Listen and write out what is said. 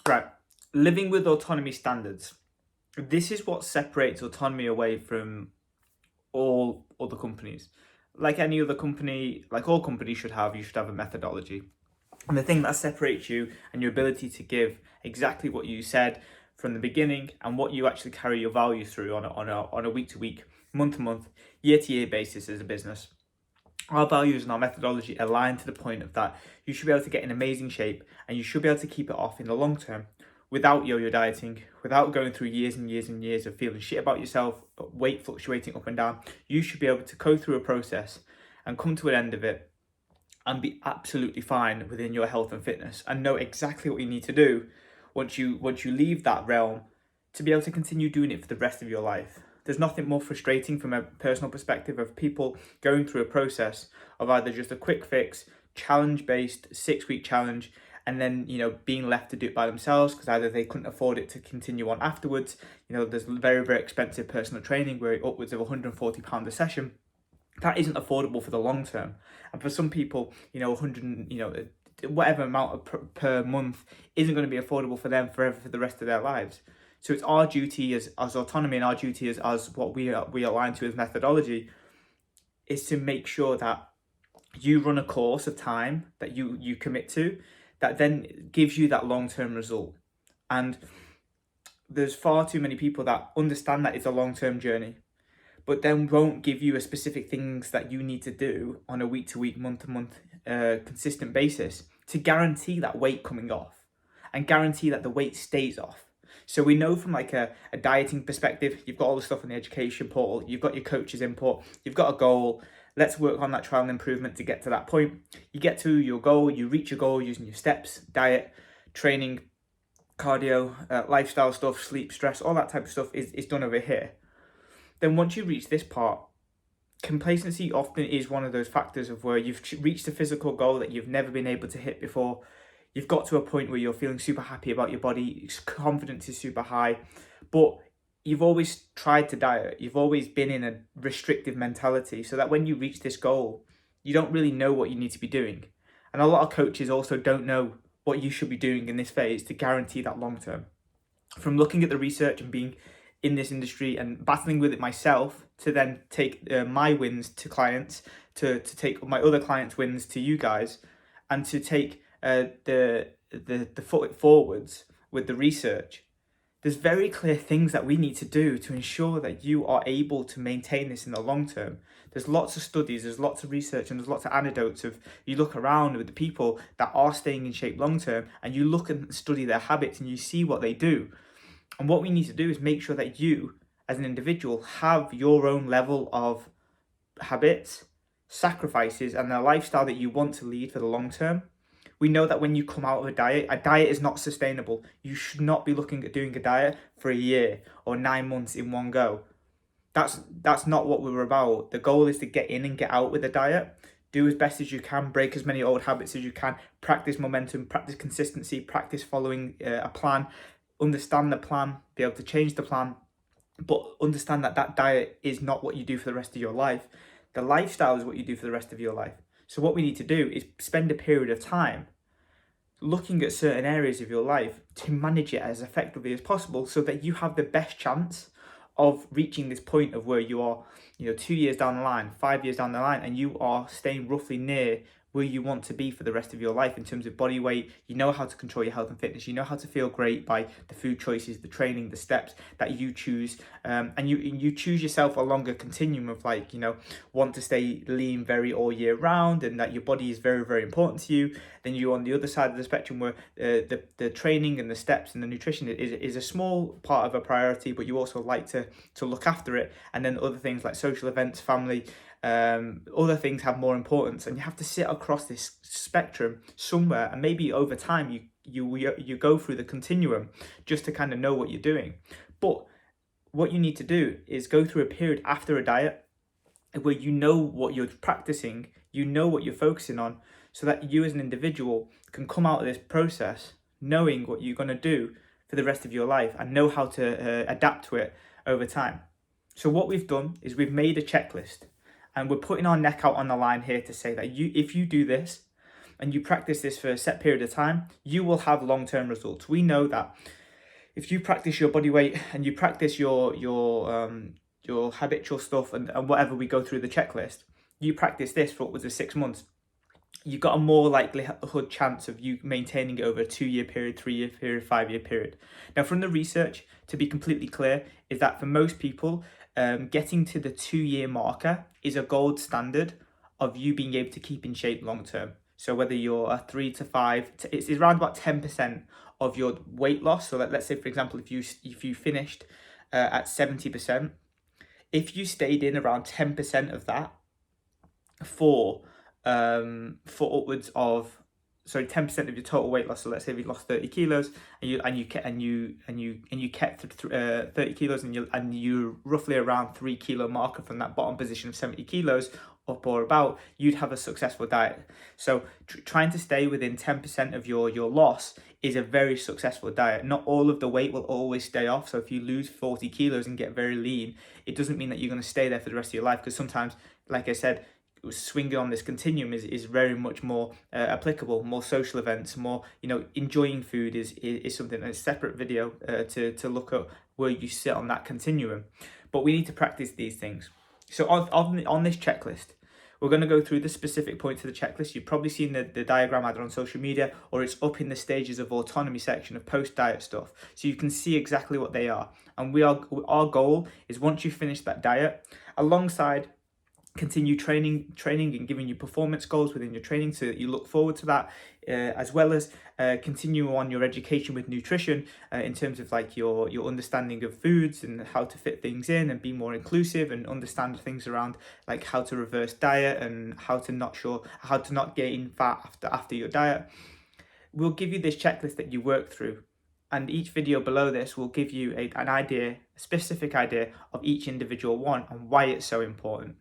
Right. Living with autonomy standards. This is what separates autonomy away from all other companies. Like any other company, like all companies should have, you should have a methodology. And the thing that separates you and your ability to give exactly what you said from the beginning and what you actually carry your value through on a week to week, month to month, year to year basis as a business. Our values and our methodology align to the point of that you should be able to get in amazing shape and you should be able to keep it off in the long term without yo-yo dieting, without going through years and years and years of feeling shit about yourself, weight fluctuating up and down. You should be able to go through a process and come to an end of it and be absolutely fine within your health and fitness and know exactly what you need to do once you leave that realm to be able to continue doing it for the rest of your life. There's nothing more frustrating from a personal perspective of people going through a process of either just a quick fix, challenge based 6 week challenge, and then being left to do it by themselves because either they couldn't afford it to continue on afterwards. There's very, very expensive personal training where upwards of £140 a session. That isn't affordable for the long term. And for some people, 100, whatever amount per month isn't going to be affordable for them forever for the rest of their lives. So it's our duty as autonomy, and our duty as what we align to as methodology, is to make sure that you run a course of time that you commit to that then gives you that long-term result. And there's far too many people that understand that it's a long-term journey, but then won't give you a specific things that you need to do on a week to week, month to month, consistent basis to guarantee that weight coming off and guarantee that the weight stays off. So we know from like a dieting perspective, you've got all the stuff on the education portal, you've got your coach's input, you've got a goal. Let's work on that trial and improvement to get to that point. You get to your goal, you reach your goal using your steps, diet, training, cardio, lifestyle stuff, sleep, stress, all that type of stuff is done over here. Then once you reach this part, complacency often is one of those factors of where you've reached a physical goal that you've never been able to hit before. You've got to a point where you're feeling super happy about your body, confidence is super high, but you've always tried to diet. You've always been in a restrictive mentality, so that when you reach this goal, you don't really know what you need to be doing. And a lot of coaches also don't know what you should be doing in this phase to guarantee that long term. From looking at the research and being in this industry and battling with it myself, to then take my wins to clients, to take my other clients' wins to you guys, and to take the foot forwards with the research. There's very clear things that we need to do to ensure that you are able to maintain this in the long term. There's lots of studies, there's lots of research, and there's lots of anecdotes of you look around with the people that are staying in shape long term, and you look and study their habits and you see what they do. And what we need to do is make sure that you, as an individual, have your own level of habits, sacrifices, and the lifestyle that you want to lead for the long term. We know that when you come out of a diet is not sustainable. You should not be looking at doing a diet for a year or 9 months in one go. That's not what we were about. The goal is to get in and get out with a diet. Do as best as you can, break as many old habits as you can, practice momentum, practice consistency, practice following a plan, understand the plan, be able to change the plan, but understand that that diet is not what you do for the rest of your life. The lifestyle is what you do for the rest of your life. So what we need to do is spend a period of time looking at certain areas of your life to manage it as effectively as possible so that you have the best chance of reaching this point of where you are, 2 years down the line, 5 years down the line, and you are staying roughly near where you want to be for the rest of your life in terms of body weight. You know how to control your health and fitness. You know how to feel great by the food choices, the training, the steps that you choose. And you choose yourself along a continuum of want to stay lean very all year round, and that your body is very, very important to you. Then you're on the other side of the spectrum where the training and the steps and the nutrition is a small part of a priority, but you also like to look after it. And then other things like social events, family, other things have more importance, and you have to sit across this spectrum somewhere, and maybe over time you go through the continuum just to kind of know what you're doing. But what you need to do is go through a period after a diet where you know what you're practicing, you know what you're focusing on, so that you as an individual can come out of this process knowing what you're going to do for the rest of your life and know how to adapt to it over time. So what we've done is we've made a checklist, and we're putting our neck out on the line here to say that if you do this, and you practice this for a set period of time, you will have long-term results. We know that if you practice your body weight and you practice your habitual stuff and whatever we go through the checklist, you practice this for upwards of 6 months, you've got a more likelihood chance of you maintaining it over a 2-year period, 3-year period, 5-year period. Now, from the research, to be completely clear, is that for most people, getting to the 2-year marker is a gold standard of you being able to keep in shape long term. So whether you're a 3 to 5, it's around about 10% of your weight loss. So let's say, for example, if you finished at 70%, if you stayed in around 10% of that for upwards of 10% of your total weight loss. So let's say you lost 30 kilos and you kept 30 kilos and you roughly around 3 kilo marker from that bottom position of 70 kilos up or about, you'd have a successful diet. So trying to stay within 10% of your loss is a very successful diet. Not all of the weight will always stay off. So if you lose 40 kilos and get very lean, it doesn't mean that you're going to stay there for the rest of your life, because sometimes, like I said, swinging on this continuum is very much more applicable. More social events, more enjoying food is something. A separate video to look at where you sit on that continuum. But we need to practice these things. So on this checklist, we're going to go through the specific points of the checklist. You've probably seen the diagram either on social media or it's up in the stages of autonomy section of post-diet stuff. So you can see exactly what they are. And our goal is, once you finish that diet, alongside continue training and giving you performance goals within your training so that you look forward to that, as well as continue on your education with nutrition in terms of like your understanding of foods and how to fit things in and be more inclusive and understand things around like how to reverse diet and how to not gain fat after your diet. We'll give you this checklist that you work through, and each video below this will give you a specific idea of each individual one and why it's so important.